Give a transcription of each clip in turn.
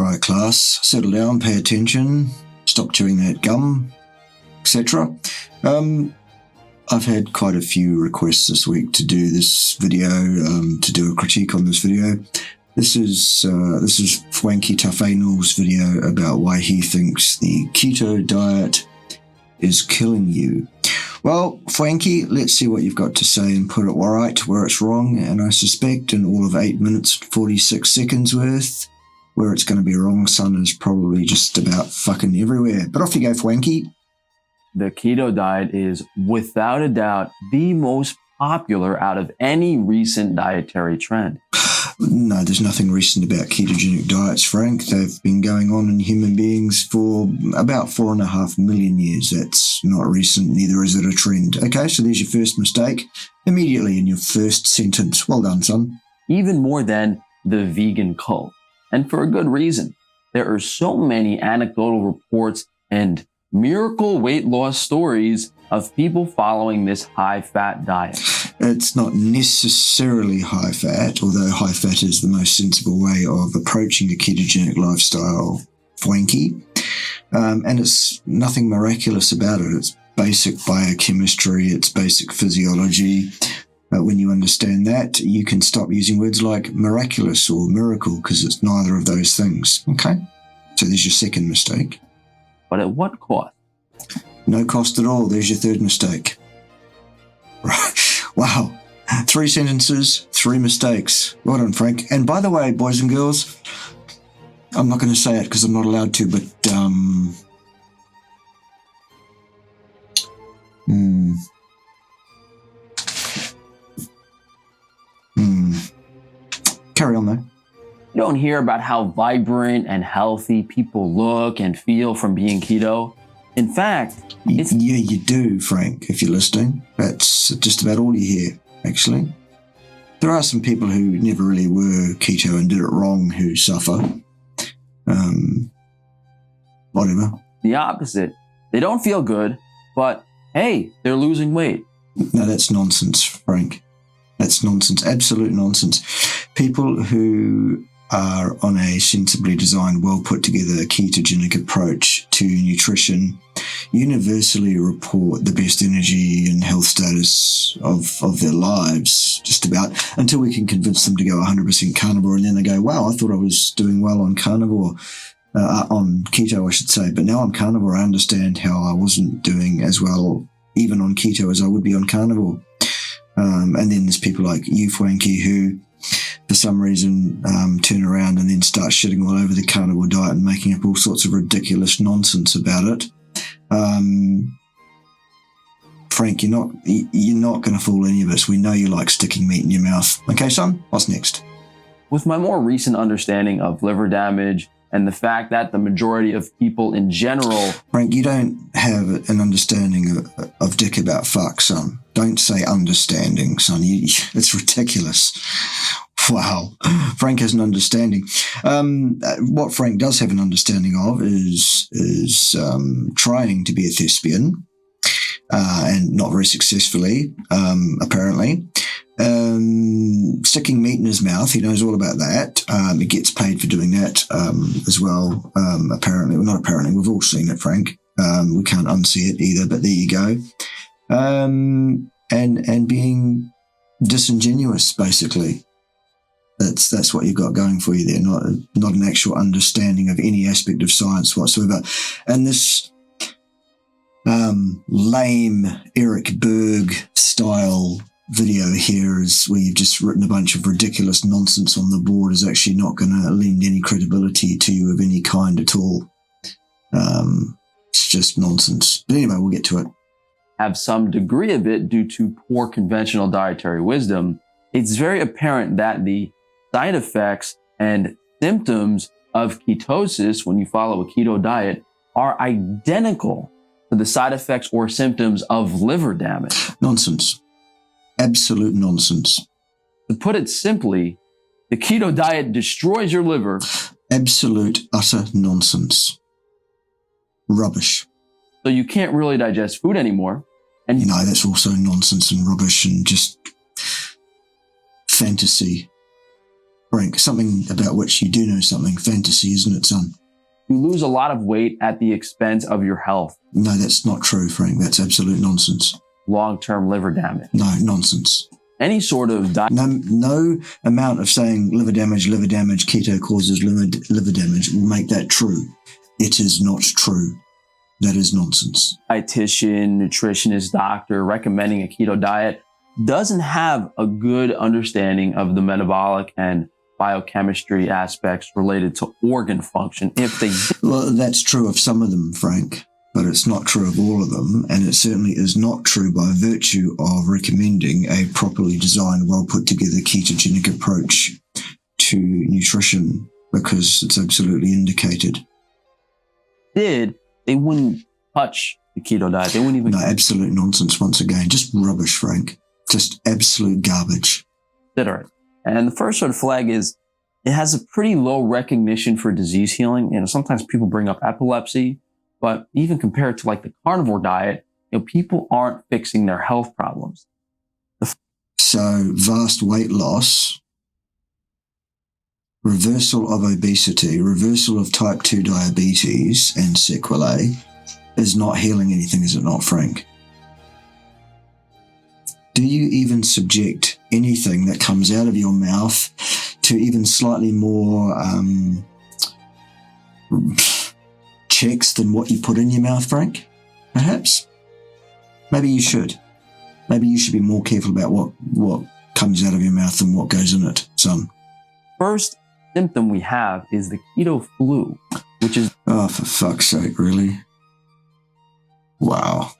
right, class, settle down, pay attention, stop chewing that gum, etc. I've had quite a few requests this week to do this video, to do a critique on this video. This is Fwanky Tufanus' video about why he thinks the keto diet is killing you. Well, Fwanky, let's see what you've got to say and put it right where it's wrong. And I suspect in all of 8 minutes, 46 seconds worth, where it's going to be wrong, son, is probably just about fucking everywhere. But off you go, Fwanky. The keto diet is, without a doubt, the most popular out of any recent dietary trend. No, there's nothing recent about ketogenic diets, Frank. They've been going on in human beings for about 4.5 million years. That's not recent, neither is it a trend. Okay, so there's your first mistake immediately in your first sentence. Well done, son. Even more than the vegan cult. And for a good reason. There are so many anecdotal reports and miracle weight loss stories of people following this high-fat diet. It's not necessarily high-fat, although high-fat is the most sensible way of approaching the ketogenic lifestyle, Fwanky. And it's nothing miraculous about it. It's basic biochemistry, it's basic physiology. When you understand that, you can stop using words like miraculous or miracle, because it's neither of those things. Okay? So there's your second mistake. But at what cost? No cost at all. There's your third mistake. Right. Wow. 3 sentences, 3 mistakes. Well done, Frank. And by the way, boys and girls, I'm not going to say it because I'm not allowed to, but carry on, though. You don't hear about how vibrant and healthy people look and feel from being keto. In fact, yeah, you do, Frank, if you're listening. That's just about all you hear, actually. There are some people who never really were keto and did it wrong who suffer. Whatever. The opposite. They don't feel good, but hey, they're losing weight. No, that's nonsense, Frank. That's nonsense. Absolute nonsense. People who are on a sensibly designed, well put together ketogenic approach to nutrition universally report the best energy and health status of their lives, just about, until we can convince them to go 100% carnivore, and then they go, wow, I thought I was doing well on carnivore, on keto, I should say, but now I'm carnivore. I understand how I wasn't doing as well even on keto as I would be on carnivore. And then there's people like you, Fwanky, who for some reason turn around and then start shitting all over the carnivore diet and making up all sorts of ridiculous nonsense about it. Frank, you're not going to fool any of us. We know you like sticking meat in your mouth. Okay, son, what's next? With my more recent understanding of liver damage and the fact that the majority of people in general... Frank, you don't have an understanding of dick about fuck, son. Don't say understanding, son. It's ridiculous. Wow. Frank has an understanding. What Frank does have an understanding of is trying to be a thespian, and not very successfully, apparently. Sticking meat in his mouth, he knows all about that. He gets paid for doing that as well, apparently. Well, not apparently, we've all seen it, Frank. We can't unsee it either, but there you go. And being disingenuous, basically. That's what you've got going for you there, not an actual understanding of any aspect of science whatsoever. And this lame Eric Berg style video here is where you've just written a bunch of ridiculous nonsense on the board is actually not going to lend any credibility to you of any kind at all. It's just nonsense. But anyway, we'll get to it. Have some degree of it due to poor conventional dietary wisdom. It's very apparent that the side effects and symptoms of ketosis when you follow a keto diet are identical to the side effects or symptoms of liver damage. Nonsense. Absolute nonsense. To put it simply, the keto diet destroys your liver. Absolute, utter nonsense. Rubbish. So you can't really digest food anymore. And no, that's also nonsense and rubbish and just fantasy. Frank, something about which you do know something. Fantasy, isn't it, son? You lose a lot of weight at the expense of your health. No, that's not true, Frank. That's absolute nonsense. Long-term liver damage. No, nonsense. Any sort of diet. No amount of saying liver damage, keto causes liver damage will make that true. It is not true. That is nonsense. Dietitian, nutritionist, doctor recommending a keto diet doesn't have a good understanding of the metabolic and biochemistry aspects related to organ function. If they Well, that's true of some of them, Frank, but it's not true of all of them, and it certainly is not true by virtue of recommending a properly designed, well put together ketogenic approach to nutrition, because it's absolutely indicated. they wouldn't touch the keto diet. They wouldn't even. No, absolute nonsense once again. Just rubbish, Frank. Just absolute garbage. Consider it. And the first sort of flag is it has a pretty low recognition for disease healing. Sometimes people bring up epilepsy, but even compared to like the carnivore diet, people aren't fixing their health problems. So vast weight loss, reversal of obesity, reversal of type 2 diabetes and sequelae is not healing anything, is it not, Frank? Do you even subject anything that comes out of your mouth to even slightly more checks than what you put in your mouth, Frank? Perhaps? Maybe you should. Maybe you should be more careful about what comes out of your mouth than what goes in it, son. First symptom we have is the keto flu, which is... Oh, for fuck's sake, really? Wow.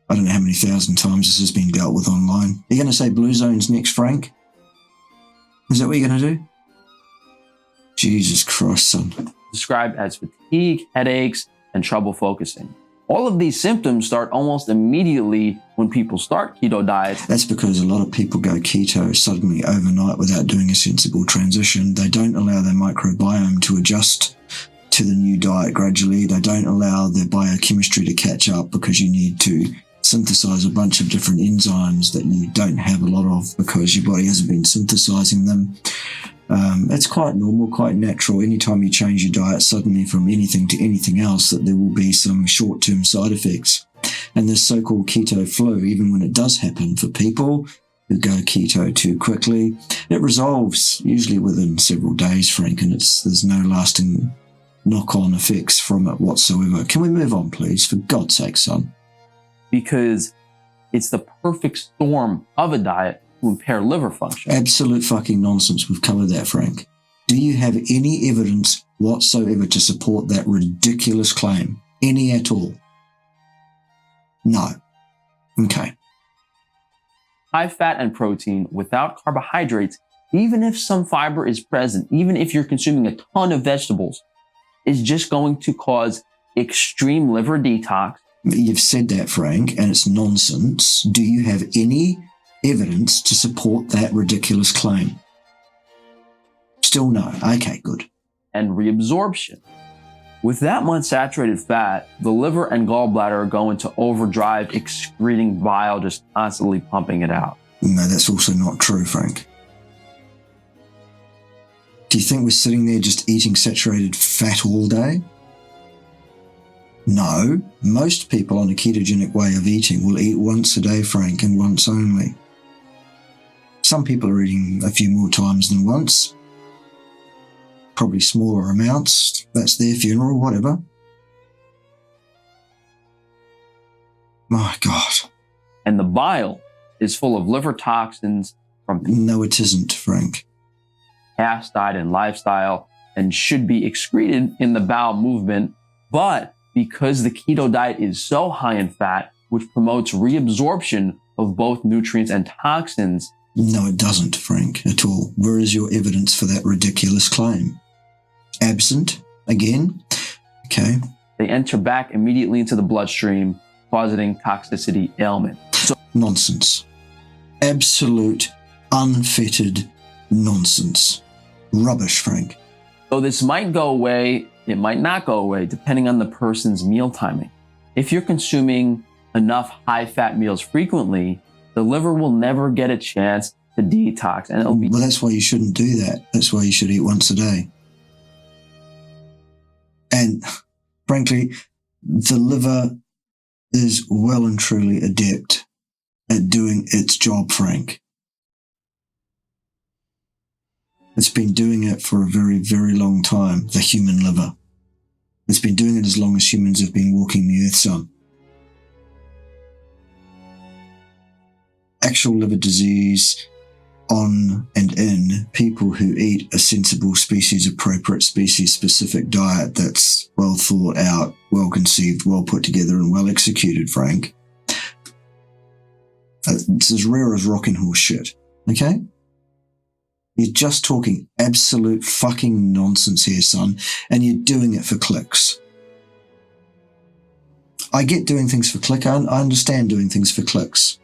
I don't know how many thousand times this has been dealt with online. Are you going to say blue zones next, Frank? Is that what you're going to do? Jesus Christ, son. described as fatigue, headaches, and trouble focusing. All of these symptoms start almost immediately when people start keto diets. That's because a lot of people go keto suddenly overnight without doing a sensible transition. They don't allow their microbiome to adjust to the new diet gradually. They don't allow their biochemistry to catch up because you need to synthesize a bunch of different enzymes that you don't have a lot of because your body hasn't been synthesizing them. It's quite normal, quite natural. Anytime you change your diet suddenly from anything to anything else, that there will be some short-term side effects. And this so-called keto flu, even when it does happen for people who go keto too quickly, it resolves usually within several days, Frank, and there's no lasting knock-on effects from it whatsoever. Can we move on, please? For God's sake, son. Because it's the perfect storm of a diet to impair liver function. Absolute fucking nonsense. We've covered that, Frank. Do you have any evidence whatsoever to support that ridiculous claim? Any at all? No. Okay. High fat and protein without carbohydrates, even if some fiber is present, even if you're consuming a ton of vegetables, is just going to cause extreme liver detox. You've said that, Frank, and it's nonsense. Do you have any evidence to support that ridiculous claim? Still no. Okay, good. And reabsorption. With that much saturated fat, the liver and gallbladder are going to overdrive, excreting bile, just constantly pumping it out. No, that's also not true, Frank. Do you think we're sitting there just eating saturated fat all day? No, most people on a ketogenic way of eating will eat once a day, Frank, and once only. Some people are eating a few more times than once. Probably smaller amounts. That's their funeral, whatever. My God. And the bile is full of liver toxins from No, it isn't, Frank. past diet and lifestyle and should be excreted in the bowel movement. But because the keto diet is so high in fat, which promotes reabsorption of both nutrients and toxins. No, it doesn't, Frank, at all. Where is your evidence for that ridiculous claim? Absent? Again? Okay. They enter back immediately into the bloodstream, causing toxicity ailment. So Nonsense. Absolute, unfettered nonsense. Rubbish, Frank. this might go away, it might not go away, depending on the person's meal timing. If you're consuming enough high-fat meals frequently, the liver will never get a chance to detox. And it'll be. Well, that's why you shouldn't do that. That's why you should eat once a day. And frankly, the liver is well and truly adept at doing its job, Frank. It's been doing it for a very, very long time, the human liver. It's been doing it as long as humans have been walking the earth, son. Actual liver disease on and in people who eat a sensible species-appropriate, species-specific diet that's well thought out, well conceived, well put together, and well executed, Frank. It's as rare as rocking horse shit, okay? You're just talking absolute fucking nonsense here, son, and you're doing it for clicks. I get doing things for click. I understand doing things for clicks.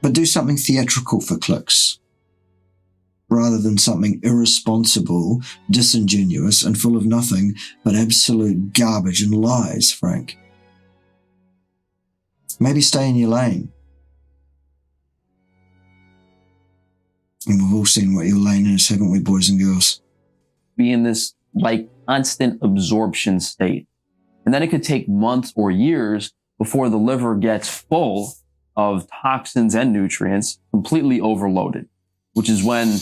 But do something theatrical for clicks, rather than something irresponsible, disingenuous, and full of nothing but absolute garbage and lies, Frank. Maybe stay in your lane. And we've all seen what your lane is, haven't we, boys and girls? Be in this like constant absorption state. And then it could take months or years before the liver gets full of toxins and nutrients, completely overloaded, which is when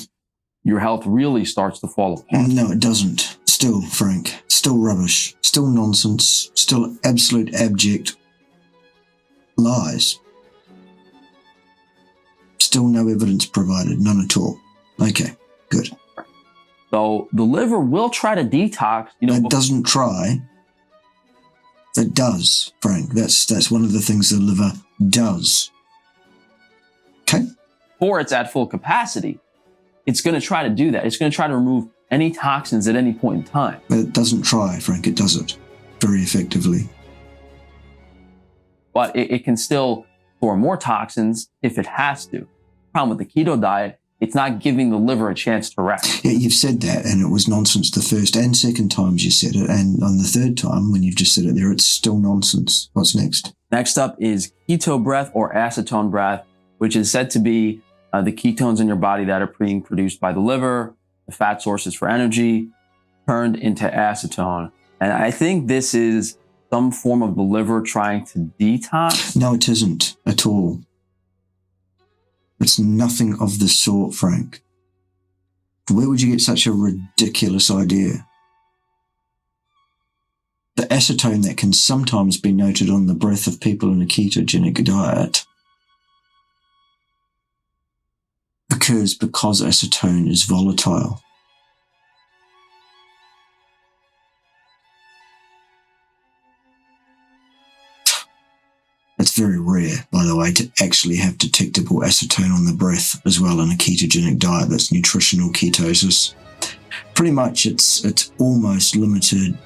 your health really starts to fall apart. No, it doesn't. Still, Frank, still rubbish, still nonsense, still absolute abject lies. Still no evidence provided, none at all. Okay, good. So the liver will try to detox. It doesn't try. It does, Frank. That's one of the things the liver does. Okay? Or it's at full capacity. It's going to try to do that. It's going to try to remove any toxins at any point in time. But it doesn't try, Frank. It does it very effectively. But it can still store more toxins if it has to. Problem with the keto diet, it's not giving the liver a chance to rest. Yeah, you've said that, and it was nonsense the first and second times you said it, and on the third time, when you've just said it there, it's still nonsense. What's next? Next up is keto breath or acetone breath, which is said to be the ketones in your body that are being produced by the liver, the fat sources for energy, turned into acetone. And I think this is some form of the liver trying to detox. No, it isn't at all. It's nothing of the sort, Frank. Where would you get such a ridiculous idea? The acetone that can sometimes be noted on the breath of people in a ketogenic diet occurs because acetone is volatile. It's very rare, by the way, to actually have detectable acetone on the breath as well in a ketogenic diet that's nutritional ketosis. Pretty much it's almost limited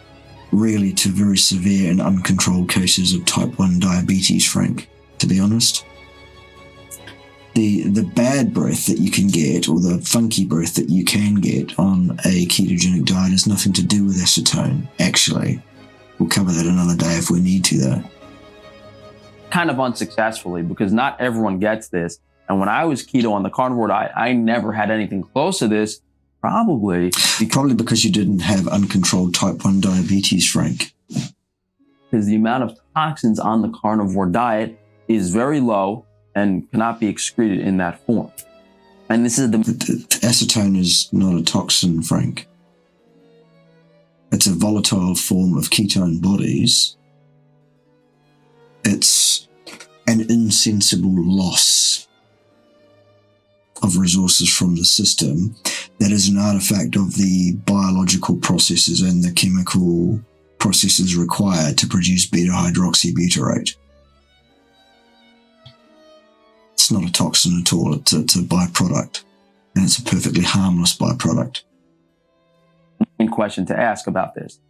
really to very severe and uncontrolled cases of type 1 diabetes, Frank, to be honest. The bad breath that you can get, or the funky breath that you can get on a ketogenic diet, has nothing to do with acetone, actually. We'll cover that another day if we need to, though. Kind of unsuccessfully, because not everyone gets this. And when I was keto on the carnivore diet, I never had anything close to this, probably because you didn't have uncontrolled type 1 diabetes, Frank. Because the amount of toxins on the carnivore diet is very low and cannot be excreted in that form. And this is the acetone is not a toxin, Frank. It's a volatile form of ketone bodies. It's an insensible loss of resources from the system that is an artifact of the biological processes and the chemical processes required to produce beta-hydroxybutyrate. It's not a toxin at all. It's a byproduct, and it's a perfectly harmless byproduct. Question to ask about this.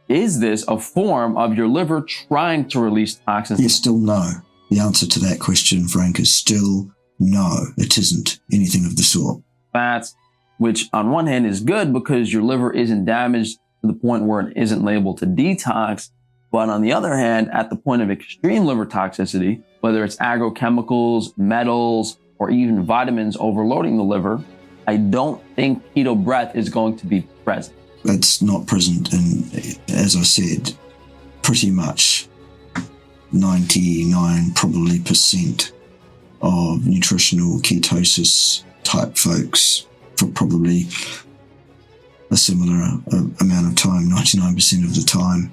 Is this a form of your liver trying to release toxins? Yes, still no. The answer to that question, Frank, is still no. It isn't anything of the sort. Fats, which on one hand is good because your liver isn't damaged to the point where it isn't labeled to detox. But on the other hand, at the point of extreme liver toxicity, whether it's agrochemicals, metals, or even vitamins overloading the liver, I don't think keto breath is going to be present. It's not present, and as I said, pretty much 99 probably percent of nutritional ketosis type folks for probably a similar amount of time, 99% of the time.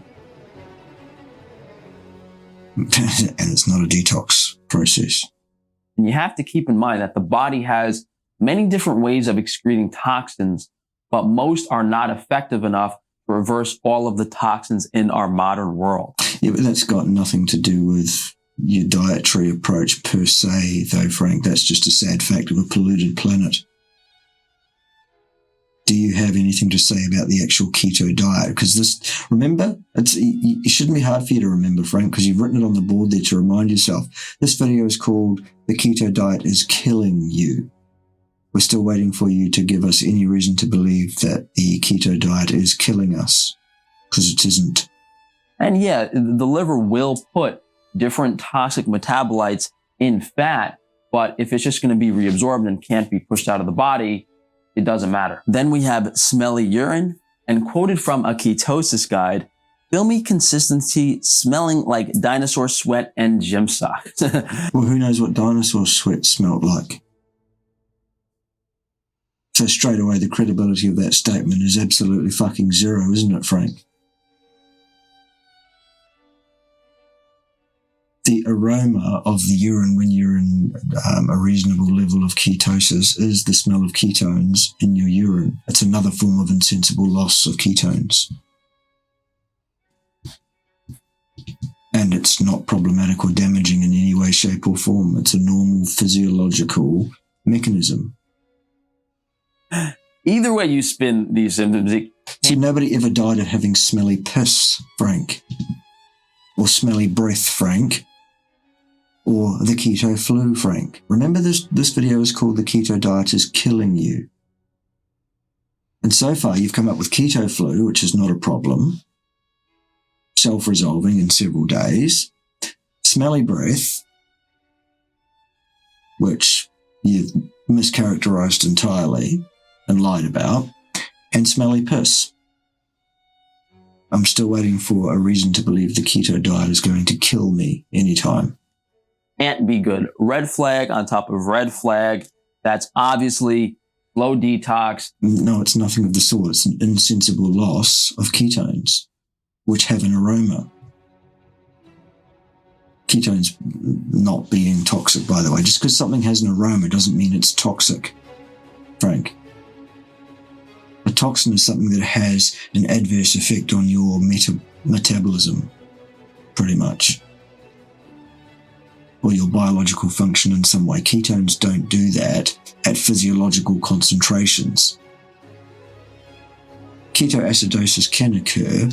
And it's not a detox process. And you have to keep in mind that the body has many different ways of excreting toxins, but most are not effective enough to reverse all of the toxins in our modern world. Yeah, but that's got nothing to do with your dietary approach per se, though, Frank. That's just a sad fact of a polluted planet. Do you have anything to say about the actual keto diet? Because this, remember, it shouldn't be hard for you to remember, Frank, because you've written it on the board there to remind yourself. This video is called "The Keto Diet is Killing You." We're still waiting for you to give us any reason to believe that the keto diet is killing us, because it isn't. And yeah, the liver will put different toxic metabolites in fat, but if it's just going to be reabsorbed and can't be pushed out of the body, it doesn't matter. Then we have smelly urine, and quoted from a ketosis guide, filmy consistency smelling like dinosaur sweat and gym socks. Well, who knows what dinosaur sweat smelled like? So straight away, the credibility of that statement is absolutely fucking zero, isn't it, Frank? The aroma of the urine when you're in a reasonable level of ketosis is the smell of ketones in your urine. It's another form of insensible loss of ketones. And it's not problematic or damaging in any way, shape or form. It's a normal physiological mechanism. Either way you spin these symptoms. See, nobody ever died of having smelly piss, Frank. Or smelly breath, Frank. Or the keto flu, Frank. Remember this video is called "The Keto Diet is Killing You." And so far you've come up with keto flu, which is not a problem. Self-resolving in several days. Smelly breath, which you've mischaracterized entirely and lied about. And smelly piss. I'm still waiting for a reason to believe the keto diet is going to kill me anytime. Can't be good. Red flag on top of red flag. That's obviously low detox. No, it's nothing of the sort. It's an insensible loss of ketones, which have an aroma. Ketones not being toxic, by the way. Just because something has an aroma doesn't mean it's toxic, Frank. A toxin is something that has an adverse effect on your metabolism, pretty much. Or your biological function in some way. Ketones don't do that at physiological concentrations. Ketoacidosis can occur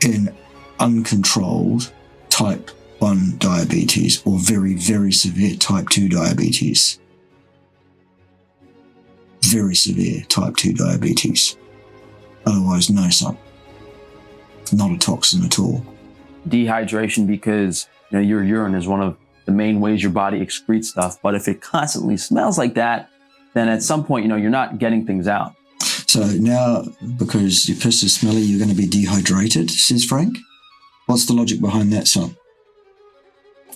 in uncontrolled type 1 diabetes or very, very severe type 2 diabetes. Very severe type 2 diabetes. Otherwise, no, son. Not a toxin at all. Dehydration, because your urine is one of the main ways your body excretes stuff. But if it constantly smells like that, then at some point, you're not getting things out. So now, because your piss is smelly, you're going to be dehydrated, says Frank? What's the logic behind that, son?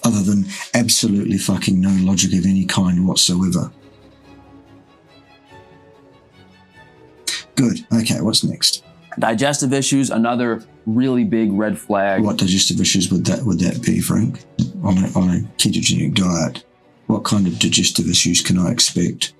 Other than absolutely fucking no logic of any kind whatsoever. Good. Okay, what's next? Digestive issues, another really big red flag. What digestive issues would that be, Frank? On a ketogenic diet, what kind of digestive issues can I expect?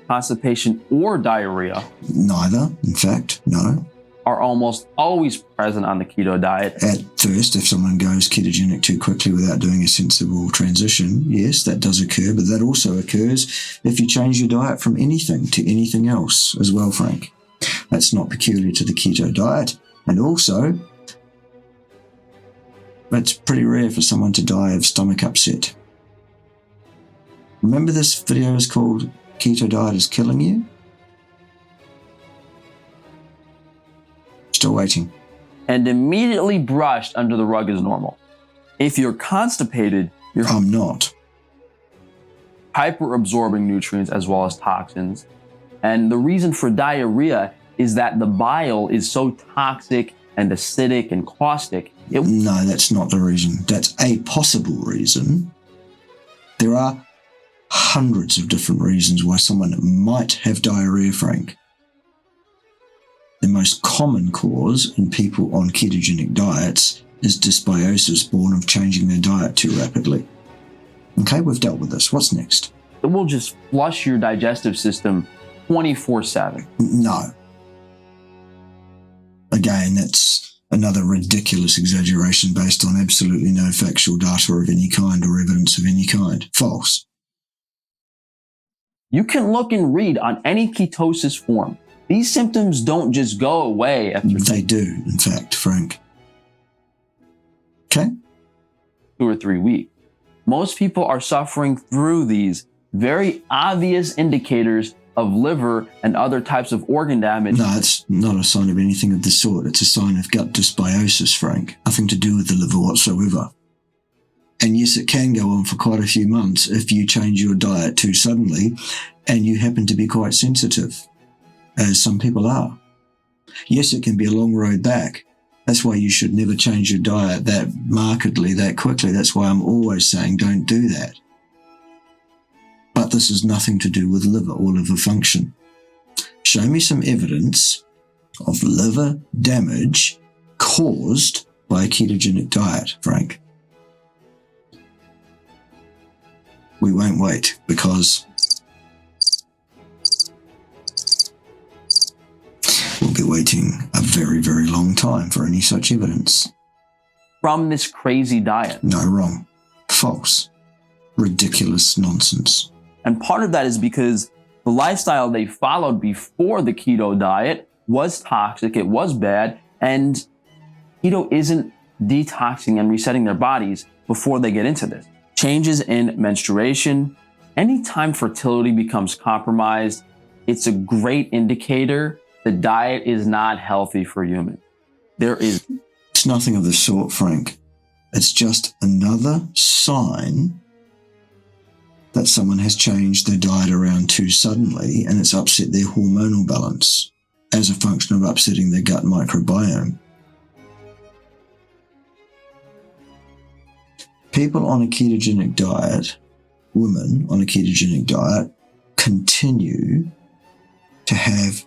Constipation or diarrhea. Neither, in fact, no. Are almost always present on the keto diet. At first, if someone goes ketogenic too quickly without doing a sensible transition, yes, that does occur, but that also occurs if you change your diet from anything to anything else as well, Frank. That's not peculiar to the keto diet. And also, it's pretty rare for someone to die of stomach upset. Remember this video is called "Keto Diet is Killing You"? Still waiting. And immediately brushed under the rug is normal. If you're constipated, I'm not. Hyper-absorbing nutrients as well as toxins. And the reason for diarrhea is that the bile is so toxic and acidic and caustic. No, that's not the reason. That's a possible reason. There are hundreds of different reasons why someone might have diarrhea, Frank. The most common cause in people on ketogenic diets is dysbiosis born of changing their diet too rapidly. Okay, we've dealt with this. What's next? It will just flush your digestive system 24/7. No. Again, that's another ridiculous exaggeration based on absolutely no factual data of any kind or evidence of any kind. False. You can look and read on any ketosis form. These symptoms don't just go away after They do, in fact, Frank. Okay? 2 or 3 weeks. Most people are suffering through these very obvious indicators of liver and other types of organ damage. No, it's not a sign of anything of the sort. It's a sign of gut dysbiosis, Frank. Nothing to do with the liver whatsoever. And yes, it can go on for quite a few months if you change your diet too suddenly and you happen to be quite sensitive, as some people are. Yes, it can be a long road back. That's why you should never change your diet that markedly, that quickly. That's why I'm always saying don't do that. But this has nothing to do with liver or liver function. Show me some evidence of liver damage caused by a ketogenic diet, Frank. We won't wait because we'll be waiting a very, very long time for any such evidence. From this crazy diet. No, wrong. False. Ridiculous nonsense. And part of that is because the lifestyle they followed before the keto diet was toxic, it was bad, and keto isn't detoxing and resetting their bodies before they get into this. Changes in menstruation, anytime fertility becomes compromised, it's a great indicator the diet is not healthy for humans. It's nothing of the sort, Frank. It's just another sign that someone has changed their diet around too suddenly and it's upset their hormonal balance as a function of upsetting their gut microbiome. People on a ketogenic diet, women on a ketogenic diet, continue to have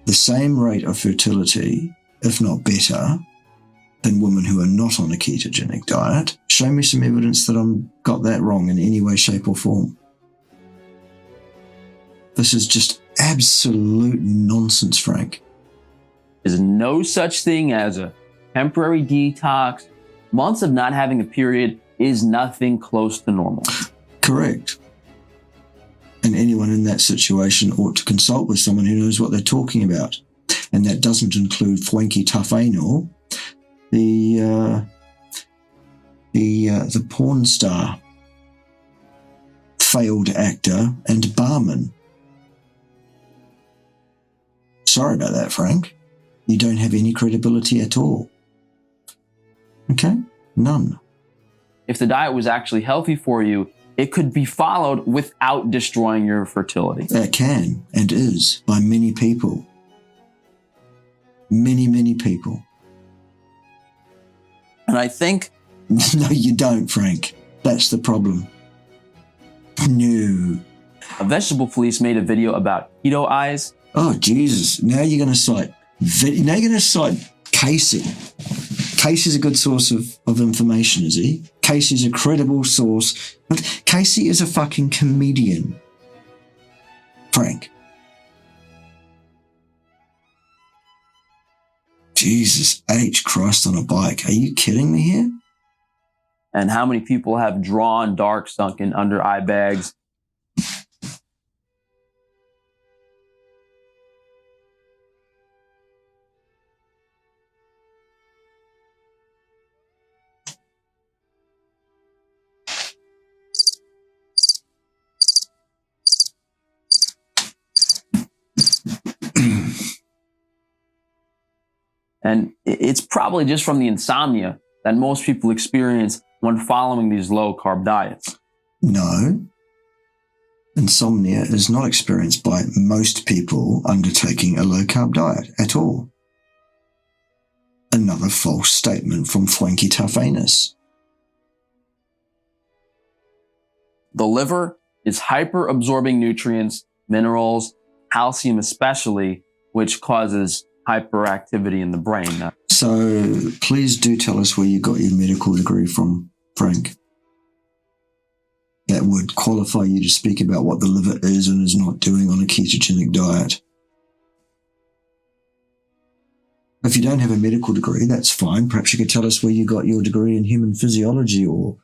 the same rate of fertility, if not better, than women who are not on a ketogenic diet. Show me some evidence that I've got that wrong in any way, shape or form. This is just absolute nonsense, Frank. There's no such thing as a temporary detox. Months of not having a period is nothing close to normal. Correct. And anyone in that situation ought to consult with someone who knows what they're talking about. And that doesn't include Fwanky Tufanus, the porn star, failed actor and barman. Sorry about that, Frank. You don't have any credibility at all. Okay? None. If the diet was actually healthy for you, it could be followed without destroying your fertility. It can and is by many people. Many, many people. And I think... No, you don't, Frank. That's the problem. No. A Vegetable Police made a video about keto eyes. Oh, Jesus. Now you're going to cite... Now you're going to cite Casey. Casey's a good source of information, is he? Casey's a credible source. But Casey is a fucking comedian. Frank. Jesus H. Christ on a bike. Are you kidding me here? And how many people have drawn dark sunken under eye bags? And it's probably just from the insomnia that most people experience when following these low-carb diets? No. Insomnia is not experienced by most people undertaking a low-carb diet at all. Another false statement from Fwanky Tufanus. The liver is hyper-absorbing nutrients, minerals, calcium especially, which causes hyperactivity in the brain. So please do tell us where you got your medical degree from, Frank. That would qualify you to speak about what the liver is and is not doing on a ketogenic diet. If you don't have a medical degree, that's fine. Perhaps you could tell us where you got your degree in human physiology or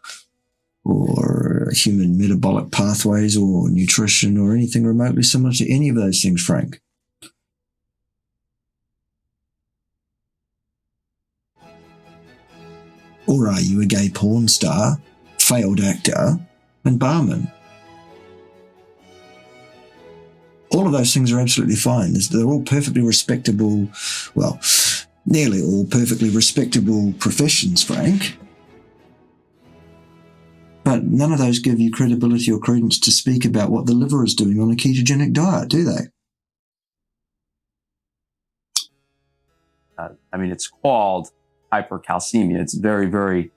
human metabolic pathways or nutrition or anything remotely similar to any of those things, Frank. Or are you a gay porn star, failed actor, and barman? All of those things are absolutely fine. They're all perfectly respectable, well, nearly all perfectly respectable professions, Frank. But none of those give you credibility or credence to speak about what the liver is doing on a ketogenic diet, do they? It's called hypercalcemia. It's very, very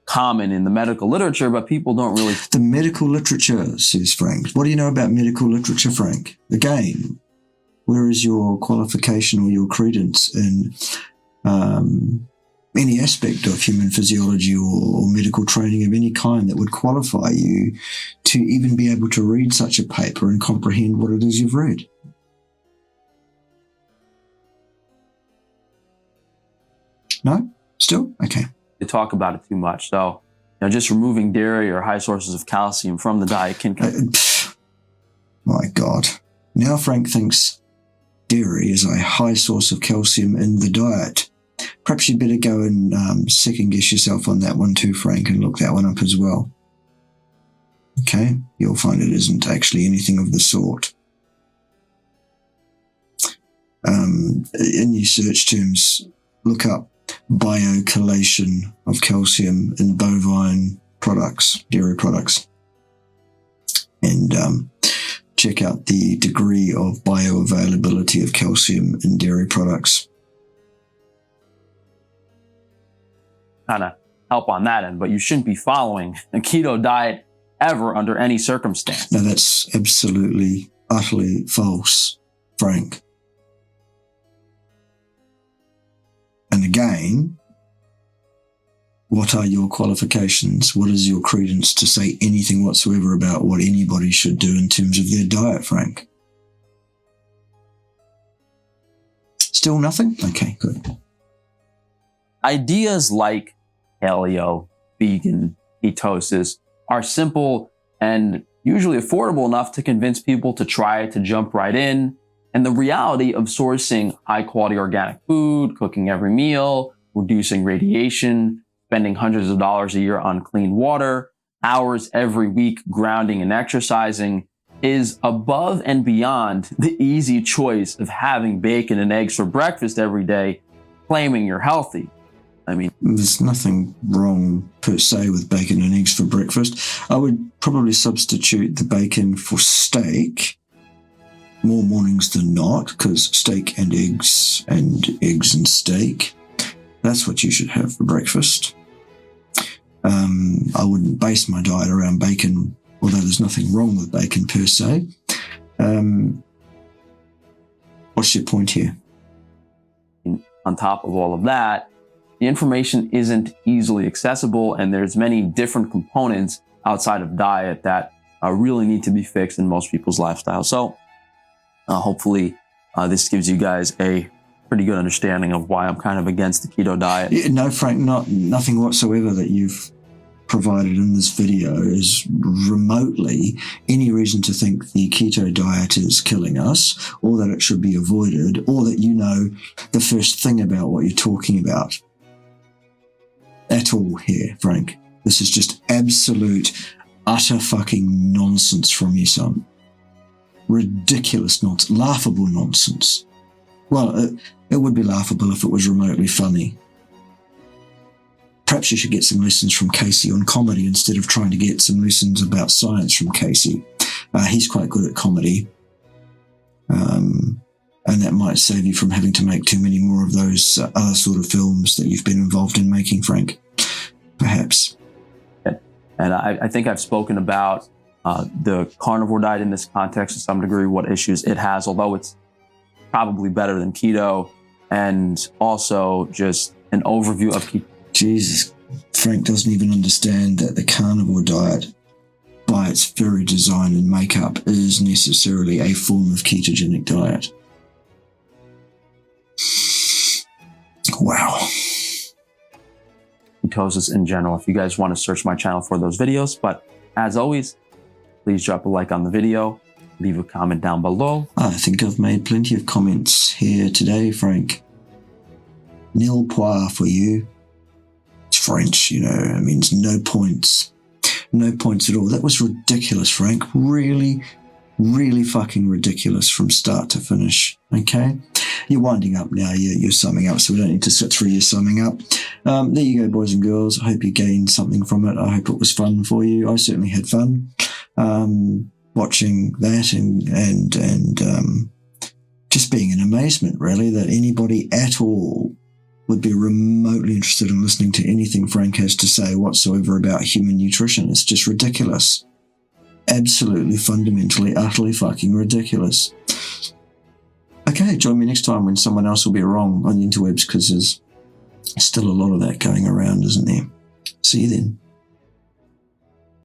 common in the medical literature, but people don't really... The medical literature, says Frank. What do you know about medical literature, Frank? Again, where is your qualification or your credence in any aspect of human physiology or medical training of any kind that would qualify you to even be able to read such a paper and comprehend what it is you've read? No? Still? Okay. They talk about it too much. So, just removing dairy or high sources of calcium from the diet can... My God. Now Frank thinks dairy is a high source of calcium in the diet. Perhaps you'd better go and second guess yourself on that one too, Frank, and look that one up as well. Okay? You'll find it isn't actually anything of the sort. In your search terms, look up biochylation of calcium in bovine products, dairy products, and check out the degree of bioavailability of calcium in dairy products. Kind of help on that end, but you shouldn't be following a keto diet ever under any circumstance. No, that's absolutely, utterly false, Frank. And again, what are your qualifications? What is your credence to say anything whatsoever about what anybody should do in terms of their diet, Frank? Still nothing? Okay, good. Ideas like paleo, vegan, ketosis are simple and usually affordable enough to convince people to try to jump right in. And the reality of sourcing high-quality organic food, cooking every meal, reducing radiation, spending hundreds of dollars a year on clean water, hours every week grounding and exercising is above and beyond the easy choice of having bacon and eggs for breakfast every day, claiming you're healthy. There's nothing wrong per se with bacon and eggs for breakfast. I would probably substitute the bacon for steak more mornings than not, because steak and eggs and steak, that's what you should have for breakfast. I wouldn't base my diet around bacon, although there's nothing wrong with bacon per se. What's your point here? On top of all of that, the information isn't easily accessible, and there's many different components outside of diet that really need to be fixed in most people's lifestyle. So hopefully this gives you guys a pretty good understanding of why I'm kind of against the keto diet. Yeah, no, Frank, nothing whatsoever that you've provided in this video is remotely any reason to think the keto diet is killing us, or that it should be avoided, or that you know the first thing about what you're talking about at all here, Frank. This is just absolute, utter fucking nonsense from you, son. Ridiculous nonsense, laughable nonsense. Well, it would be laughable if it was remotely funny. perhaps you should get some lessons from Casey on comedy instead of trying to get some lessons about science from Casey. He's quite good at comedy. And that might save you from having to make too many more of those other sort of films that you've been involved in making, Frank. Perhaps. And I think I've spoken about the carnivore diet in this context to some degree, what issues it has, although it's probably better than keto, and also just an overview of keto. Jesus, Frank doesn't even understand that the carnivore diet, by its very design and makeup, is necessarily a form of ketogenic diet. Wow. Ketosis in general, if you guys want to search my channel for those videos. But as always, please drop a like on the video, leave a comment down below. I think I've made plenty of comments here today, Frank. Nil point for you. It's French, you know, it means no points. No points at all. That was ridiculous, Frank. Really, really fucking ridiculous from start to finish. Okay? You're winding up now. You're summing up, so we don't need to sit through your summing up. There you go, boys and girls. I hope you gained something from it. I hope it was fun for you. I certainly had fun watching that and just being in amazement, really, that anybody at all would be remotely interested in listening to anything Frank has to say whatsoever about human nutrition. It's just ridiculous. Absolutely, fundamentally, utterly fucking ridiculous. Okay, join me next time when someone else will be wrong on the interwebs, because there's still a lot of that going around, isn't there? See you then.